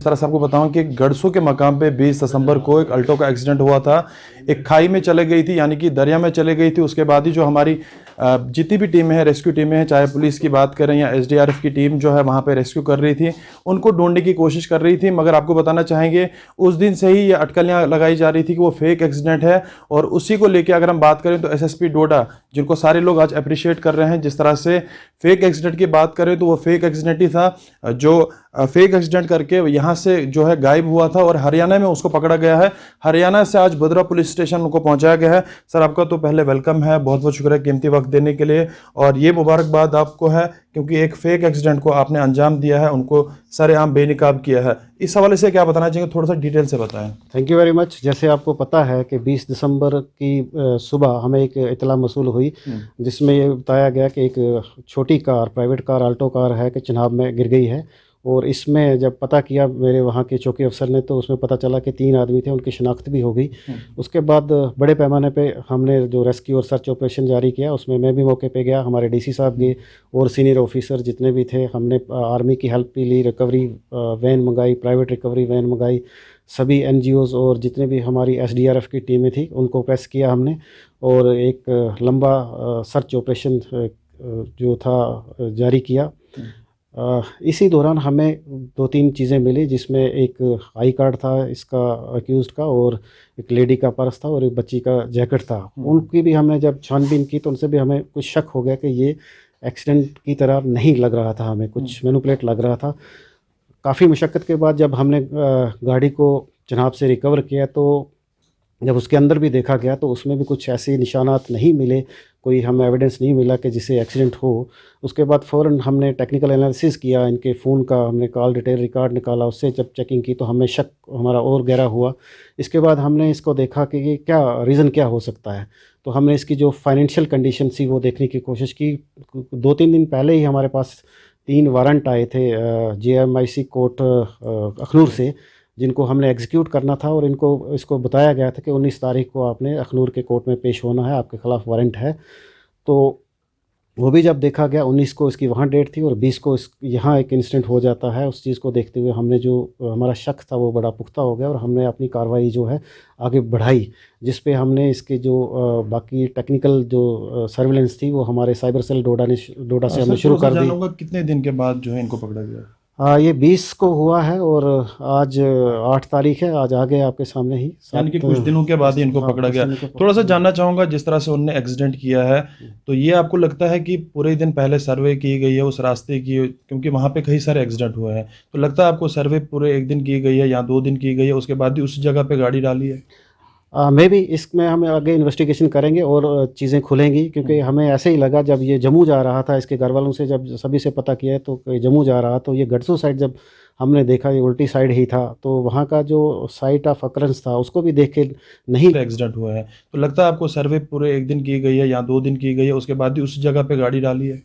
طرح से आपको बताऊं कि गड़सू के मकाम पे 20 दिसंबर को एक अल्टो का एक्सीडेंट हुआ था। एक खाई में चले गई थी, यानी कि दरिया में चले गई थी। उसके बाद ही जो हमारी जितनी भी टीमें हैं, रेस्क्यू टीमें हैं, चाहे पुलिस की बात करें या एसडीआरएफ की टीम जो है वहाँ पे रेस्क्यू कर रही थी, उनको ढूंढने की कोशिश कर रही थी। मगर आपको बताना चाहेंगे उस दिन से ही ये अटकलें लगाई जा रही थी कि वो फेक एक्सीडेंट है। और उसी को लेकर अगर हम बात करें तो एसएसपी डोडा, जिनको सारे लोग आज अप्रिशिएट कर रहे हैं, जिस तरह से फेक एक्सीडेंट की बात करें तो वो फेक एक्सीडेंट ही था, जो फेक एक्सीडेंट करके यहाँ से जो है गायब हुआ था और हरियाणा में उसको पकड़ा गया है। हरियाणा से आज बदरा पुलिस स्टेशन उनको पहुंचाया गया है। सर आपका तो पहले वेलकम है, बहुत बहुत शुक्रिया कीमती वक्त देने के लिए। और ये मुबारकबाद आपको है क्योंकि एक फेक एक्सीडेंट को आपने अंजाम दिया है, उनको सरेआम बेनकाब किया है। इस हवाले से क्या बताना चाहेंगे, थोड़ा सा डिटेल से बताएं। Thank you very much. जैसे आपको पता है कि 20 दिसंबर की सुबह हमें एक इतला मसूल हुई जिसमें ये बताया गया कि एक छोटी car, private car, Alto car है कि चिनाब में गिर गई है। और इसमें जब पता किया मेरे वहाँ के चौकी अफसर ने तो उसमें पता चला कि 3 आदमी थे, उनकी शनाख्त भी हो गई। उसके बाद बड़े पैमाने पे हमने जो रेस्क्यू और सर्च ऑपरेशन जारी किया, उसमें मैं भी मौके पे गया, हमारे डीसी साहब गए और सीनियर ऑफिसर जितने भी थे। हमने आर्मी की हेल्प भी ली, रिकवरी वैन मंगाई, प्राइवेट रिकवरी वैन मंगाई, सभी एनजीओज़ और जितने भी हमारी एसडीआरएफ की टीमें थी उनको प्रेस किया हमने। और एक लंबा सर्च ऑपरेशन जो था जारी किया। इसी दौरान हमें 2-3 चीज़ें मिली, जिसमें एक आई कार्ड था इसका अक्यूज़्ड का, और एक लेडी का पर्स था और एक बच्ची का जैकेट था। उनकी भी हमने जब छानबीन की तो उनसे भी हमें कुछ शक हो गया कि ये एक्सीडेंट की तरह नहीं लग रहा था, हमें कुछ मैनिपुलेट लग रहा था। काफ़ी मशक्क़त के बाद जब हमने गाड़ी को चिनाब से रिकवर किया तो जब उसके अंदर भी देखा गया तो उसमें भी कुछ ऐसे निशानात नहीं मिले, कोई हमें एविडेंस नहीं मिला कि जिससे एक्सीडेंट हो। उसके बाद फ़ौरन हमने टेक्निकल एनालिसिस किया, इनके फ़ोन का हमने कॉल डिटेल रिकॉर्ड निकाला, उससे जब चेकिंग की तो हमें शक हमारा और गहरा हुआ। इसके बाद हमने इसको देखा कि ये क्या रीज़न क्या हो सकता है, तो हमने इसकी जो फाइनेंशियल कंडीशन थी वो देखने की कोशिश की। 2-3 दिन पहले ही हमारे पास 3 वारंट आए थे जेएमआईसी कोर्ट अखनूर से, जिनको हमने एग्जीक्यूट करना था और इसको बताया गया था कि 19 तारीख को आपने अखनूर के कोर्ट में पेश होना है, आपके ख़िलाफ़ वारंट है। तो वो भी जब देखा गया, 19 को इसकी वहाँ डेट थी और 20 को यहाँ एक इंसिडेंट हो जाता है। उस चीज़ को देखते हुए हमने जो हमारा शक था वो बड़ा पुख्ता हो गया और हमने अपनी कार्रवाई जो है आगे बढ़ाई, जिस पे हमने इसके जो बाकी टेक्निकल जो सर्विलेंस थी वो हमारे साइबर सेल डोडा से हमने शुरू कर दी। कितने दिन के बाद जो है इनको पकड़ा गया? ये 20 को हुआ है और आज 8 तारीख है, आज आ गए आपके सामने ही, यानी कि कुछ दिनों के बाद ही इनको पकड़ा गया। थोड़ा सा जानना चाहूँगा, जिस तरह से उन्होंने एक्सीडेंट किया है, तो ये आपको लगता है कि पूरे दिन पहले सर्वे की गई है उस रास्ते की, क्योंकि वहाँ पे कई सारे एक्सीडेंट हुए हैं, तो लगता है आपको सर्वे पूरे एक दिन की गई है या 2 दिन की गई है, उसके बाद ही उस जगह पे गाड़ी डाली है? मे भी इसमें हम आगे इन्वेस्टिगेशन करेंगे और चीज़ें खुलेंगी, क्योंकि हमें ऐसे ही लगा जब ये जम्मू जा रहा था, इसके घर वालों से जब सभी से पता किया है तो जम्मू जा रहा, तो ये गड़सू साइड जब हमने देखा ये उल्टी साइड ही था, तो वहाँ का जो साइट ऑफ अकरेंस था उसको भी देख के नहीं एक्सीडेंट हुआ है, तो लगता है आपको सर्वे पूरे एक दिन की गई है या 2 दिन की गई है, उसके बाद ही उस जगह पे गाड़ी डाली है?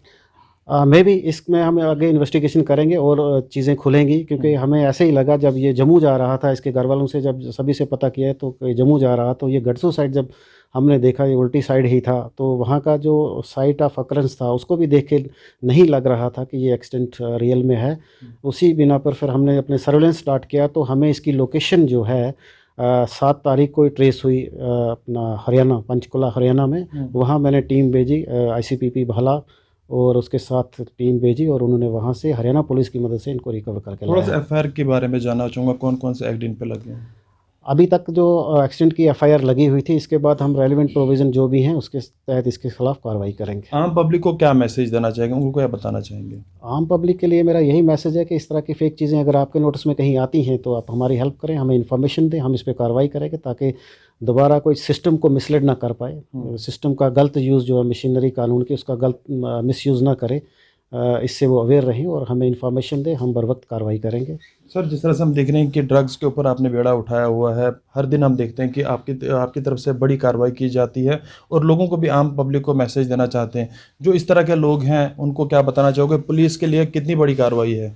मे भी इसमें हम आगे इन्वेस्टिगेशन करेंगे और चीज़ें खुलेंगी, क्योंकि हमें ऐसे ही लगा जब ये जम्मू जा रहा था, इसके घर वालों से जब सभी से पता किया है तो जम्मू जा रहा, तो ये गड़सू साइड जब हमने देखा ये उल्टी साइड ही था, तो वहाँ का जो साइट ऑफ अकरेंस था उसको भी देख के नहीं लग रहा था कि ये एक्सीडेंट रियल में है। उसी बिना पर फिर हमने अपने सर्वेलेंस स्टार्ट किया, तो हमें इसकी लोकेशन जो है 7 तारीख को ट्रेस हुई अपना हरियाणा, पंचकुला हरियाणा में। वहाँ मैंने टीम भेजी, आईसीपीपी भाला और उसके साथ टीम भेजी और उन्होंने वहाँ से हरियाणा पुलिस की मदद से इनको रिकवर करके थोड़ा लाया। सा एफआईआर के बारे में जानना चाहूँगा, कौन कौन से एक्ट इन पे लगे हैं? अभी तक जो एक्सीडेंट की एफआईआर लगी हुई थी, इसके बाद हम रेलिवेंट प्रोविज़न जो भी हैं उसके तहत इसके खिलाफ कार्रवाई करेंगे। आम पब्लिक को क्या मैसेज देना चाहेंगे, उनको क्या बताना चाहेंगे? आम पब्लिक के लिए मेरा यही मैसेज है कि इस तरह की फ़ेक चीज़ें अगर आपके नोटिस में कहीं आती हैं तो आप हमारी हेल्प करें, हमें इन्फॉर्मेशन दें, हम इस पे कार्रवाई करेंगे ताकि दोबारा कोई सिस्टम को मिसलीड ना कर पाए, सिस्टम का गलत यूज़ जो है मशीनरी कानून की उसका गलत मिसयूज़ ना करे। इससे वो अवेयर रहें और हमें इन्फॉर्मेशन दें, हम बर वक्त कार्रवाई करेंगे। सर, जिस तरह से हम देख रहे हैं कि ड्रग्स के ऊपर आपने बेड़ा उठाया हुआ है, हर दिन हम देखते हैं कि आपकी तरफ से बड़ी कार्रवाई की जाती है और लोगों को भी, आम पब्लिक को मैसेज देना चाहते हैं, जो इस तरह के लोग हैं उनको क्या बताना चाहोगे? पुलिस के लिए कितनी बड़ी कार्रवाई है?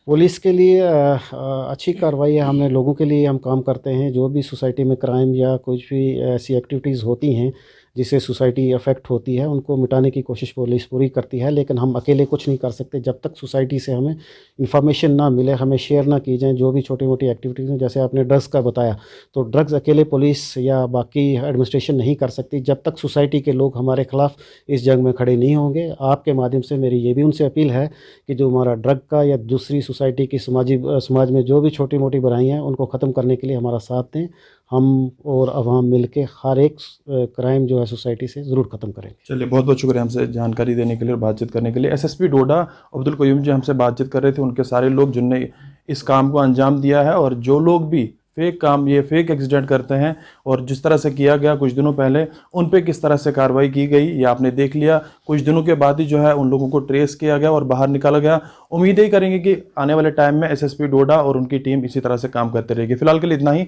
पुलिस के लिए अच्छी कार्रवाई है, हमने लोगों के लिए हम काम करते हैं। जो भी सोसाइटी में क्राइम या कुछ भी ऐसी एक्टिविटीज़ होती हैं जिससे सोसाइटी अफेक्ट होती है उनको मिटाने की कोशिश पुलिस पूरी करती है, लेकिन हम अकेले कुछ नहीं कर सकते जब तक सोसाइटी से हमें इंफॉर्मेशन ना मिले, हमें शेयर ना की जाए जो भी छोटी मोटी एक्टिविटीज़ हैं। जैसे आपने ड्रग्स का बताया, तो ड्रग्स अकेले पुलिस या बाकी एडमिनिस्ट्रेशन नहीं कर सकती जब तक सोसाइटी के लोग हमारे खिलाफ इस जंग में खड़े नहीं होंगे। आपके माध्यम से मेरी ये भी उनसे अपील है कि जो हमारा ड्रग का या दूसरी सोसाइटी की समाज में जो भी छोटी मोटी बुराइयाँ हैं उनको ख़त्म करने के लिए हमारा साथ दें। हम और अवाम मिल के हर एक क्राइम जो है सोसाइटी से ज़रूर ख़त्म करेंगे। चलिए, बहुत बहुत शुक्रिया हमसे जानकारी देने के लिए और बातचीत करने के लिए। एसएसपी डोडा अब्दुल कयूम जी हमसे बातचीत कर रहे थे, उनके सारे लोग जिनने इस काम को अंजाम दिया है और जो लोग भी फेक काम, ये फेक एक्सीडेंट करते हैं और जिस तरह से किया गया कुछ दिनों पहले, उन पे किस तरह से कार्रवाई की गई ये आपने देख लिया। कुछ दिनों के बाद ही जो है उन लोगों को ट्रेस किया गया और बाहर निकाला गया। उम्मीद ही करेंगे कि आने वाले टाइम में एसएसपी डोडा और उनकी टीम इसी तरह से काम करते रहेगी। फिलहाल के लिए इतना ही।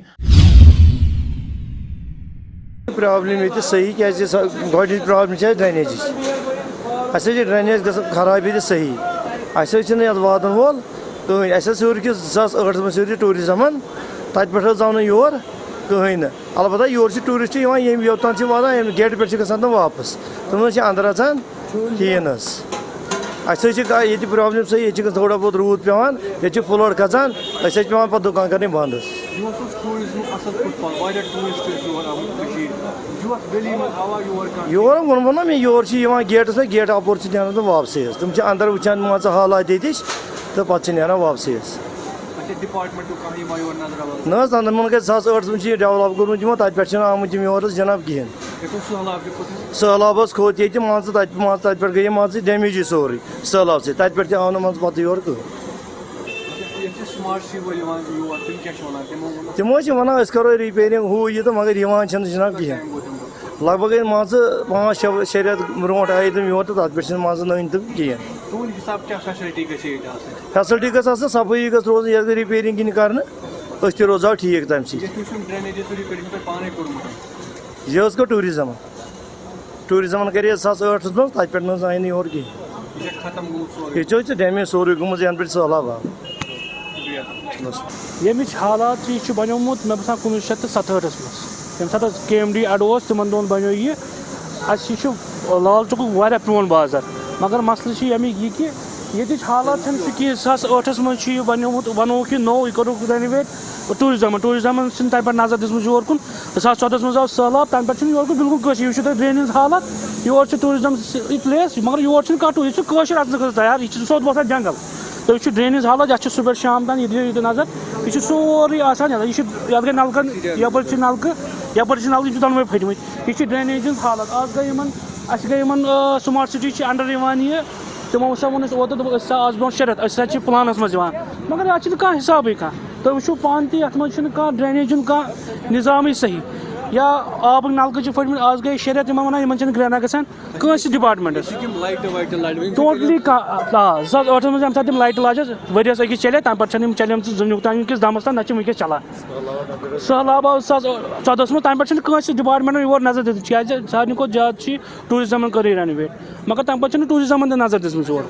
प्रॉब्लम ये सही क्या गोड प्रॉब्लम ड्रेनेज ड्रेनेज खराबी सही वादन वोल कहें सर कि 2008 में टूरिज्म तत पे जाओ योर कहें अलबत्ता योर टूरिस्ट योतान वातान गेट पे गसान वापस तम अंदर अचान कहें ये प्रॉब्लम सही ये थोड़ा बहुत रूद पेवान ये फ्लड खचान पे पे दुकान करने बंद योर वो ना मे योर गेटस पे गेट अपोर नान तो वापस तुम अंदर वुचान मान हालात ये तो पे नान वापस ना तमन गई 2008 में डेवलप कोर्मुत तत पे आमुत योर जनाब कहें सहलाब खोत ये तत पे गई मान डैमेज सोरे सहलाब से तत पे आव न पे योर तमो वन करो रिपेयरिंग हू ये तो मगर जनाब कहें लग भग मान 5-6 रेत ब्रो आए तुम योर तो तत पे मान नन तुम कहें फैसिलिटी गई सफाई गई रोज ये रिपेयरिंग इन कर रोजा ठीक तम यह गो टूरिज्म कर 2008 में तत पे आए योर कहें ये डैमेज सोरे गुम पे सैलाब आव यमिच हालात यह बनोमुत मे बसान 1967 में तम सात KMD अड तम दोन बनो यह लाल चौक वारिया प्रोन बाजार मगर मसल यमिक यह कि ये हालात कि 2008 में बनोमुत वनो कि नो यह करो रेनोवेट टूरिज्म तत पे नजर दिसम योर कुन 2014 में आव सैलाब तम पे योर कुन बिल्कुल यह ड्रेनेज हालात योर टूरिज्म प्लेस मगर योर कह अचन तैयार यह सोद बसान जंगल तो यह ड्रेनेज हालात ये सुबह शाम तक ये नजर यह सोरे यह गई नलकन यपर नलक दोनवे फटमत यह ड्रेनेज हालात आज गई स्मार्ट सिटी अंडर यह तमो सा वो ओतर आज ब्रो 6 रेत प्लानस मज मगर यह हिसाब तुम वो पान तह ड्रेनेज निज़ाम सही या आब नलक फटमत आज गई 6 रेत one grana गसान Kans departments totally 2008 में यम तम लाइट लाज वरियस अकिस चले तम पे चलम जुनुक तान किस दमस तान ना वनस चलान सहलाब आव 2014 में तम पे कंस डिपार्टमेंट योर नजर दित सारे को ज्यादा टूरिज्म कर रेनोवेट मगर तम पे टूरिज्म नजर दिसम योर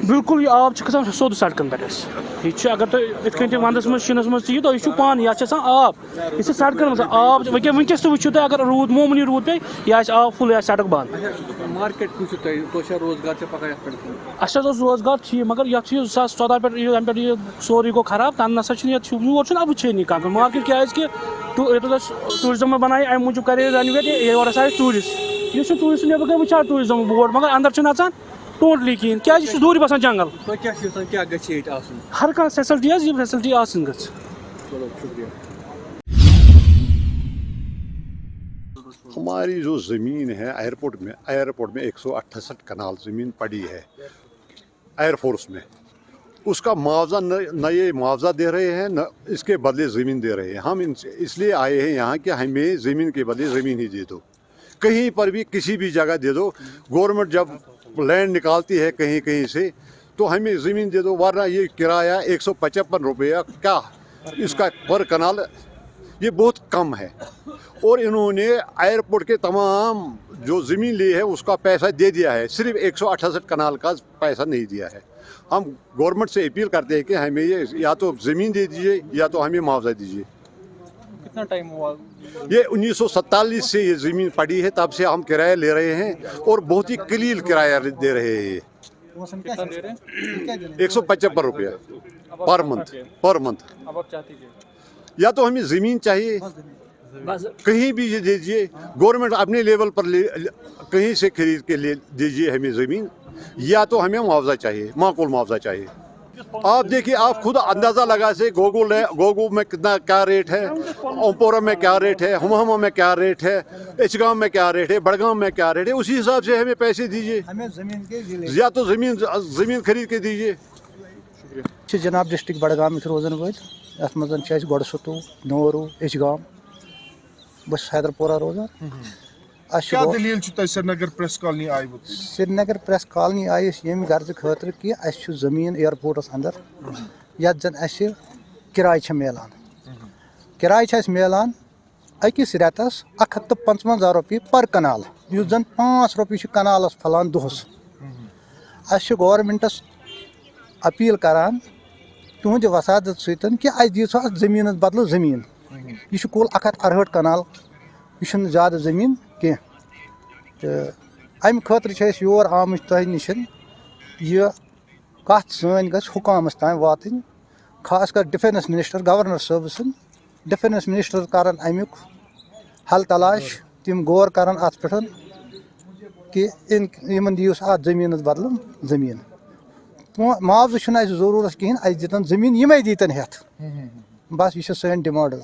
बिल्कुल यह आब गसान सोद सड़कन पे यह अगर तुम ये वंदस में शिनस मज तो यह पान यह आब यह सड़कन मज आब वनकस तो वो अगर रूद मामूली रूद पे यह आब फुल यह सड़क बंद रोजगार ठीक मगर ये 2014 पे सोरे गो खराब तन ना योर अब वुचन कह मार्केट क्या टूरिज्म में बनाई अमे मूजूब कर रेनोवेट योर आए टूरिस्ट यह टूरिस्ट नबर गई वो टूरिज्म बोर्ड मगर अंदर अचान टोटली कहें क्या दूर बसान जंगल हर कह फैसिलिटी आसन गच हमारी जो ज़मीन है एयरपोर्ट में 168 कनाल ज़मीन पड़ी है एयरफोर्स में, उसका मुआवजा न ये मुआवजा दे रहे हैं न इसके बदले ज़मीन दे रहे हैं। हम इसलिए आए हैं यहाँ कि हमें ज़मीन के बदले ज़मीन ही दे दो, कहीं पर भी किसी भी जगह दे दो। गवर्नमेंट जब लैंड निकालती है कहीं कहीं से तो हमें ज़मीन दे दो, वरना ये किराया 155 रुपया क्या इसका पर कनाल, ये बहुत कम है। और इन्होंने एयरपोर्ट के तमाम जो ज़मीन ली है उसका पैसा दे दिया है, सिर्फ 168 कनाल का पैसा नहीं दिया है। हम गवर्नमेंट से अपील करते हैं कि हमें ये या तो ज़मीन दे दीजिए या तो हमें मुआवजा दीजिए। कितना टाइम हुआ? ये 1947 से ये ज़मीन पड़ी है, तब से हम किराया ले रहे हैं और बहुत ही कलील किराया दे रहे हैं। कितना दे रहे हैं? 175 रुपया पर मंथ। अब आप चाहते हैं? या तो हमें ज़मीन चाहिए, कहीं भी ये दीजिए, गवर्नमेंट अपने लेवल पर कहीं से खरीद के ले दीजिए हमें ज़मीन, या तो हमें मुआवजा चाहिए, माकूल मुआवजा चाहिए। आप देखिए, आप खुद अंदाज़ा लगा से गोगो में कितना क्या रेट है, ओमपोरा में क्या रेट है, हुमहमा में क्या रेट है, एचगांव में क्या रेट है, बड़गांव में क्या रेट है, उसी हिसाब से हमें पैसे दीजिए, या तो ज़मीन खरीद के दीजिए। जनाब डिस्ट्रिक्ट बडगाम रोजान वल अत मज गोड़ सतू नोरू एचगाम बस हैदरपोरा रोजान। क्या दलील श्रीनगर प्रेस कॉलोनी आयुत? श्रीनगर प्रेस कॉलोनी आई यम गर्ज खतर कि जमीन एयरपोर्टस अंदर ये जन किराय मिलान। किराय मिलान अकिस रेतस 155 रुपये पर कनाल, युस जन 5 रुपये कनालस फलान दोहस। गवर्नमेंटस अपील करान तुहद वसादत सतन कि दियो जमीन बदल जमीन। यह कुल 168 कनाल, यह ज़्यादा जमीन कह। तो अमि खतर योर आमच तह निश यह कत सन गस हुकामस ताम वातन, खास कर डिफेंस मिनिस्टर गवर्नर साहब डिफेंस मिनिस्टर कर अमुक हल तलाश, तम गौर कर अत पे कि इन दियो जमीन बदल जमीन। मुआवजा जरूरत कहें, दितन जमीन यमें दीतन हेत। बस यह सन डिमांड।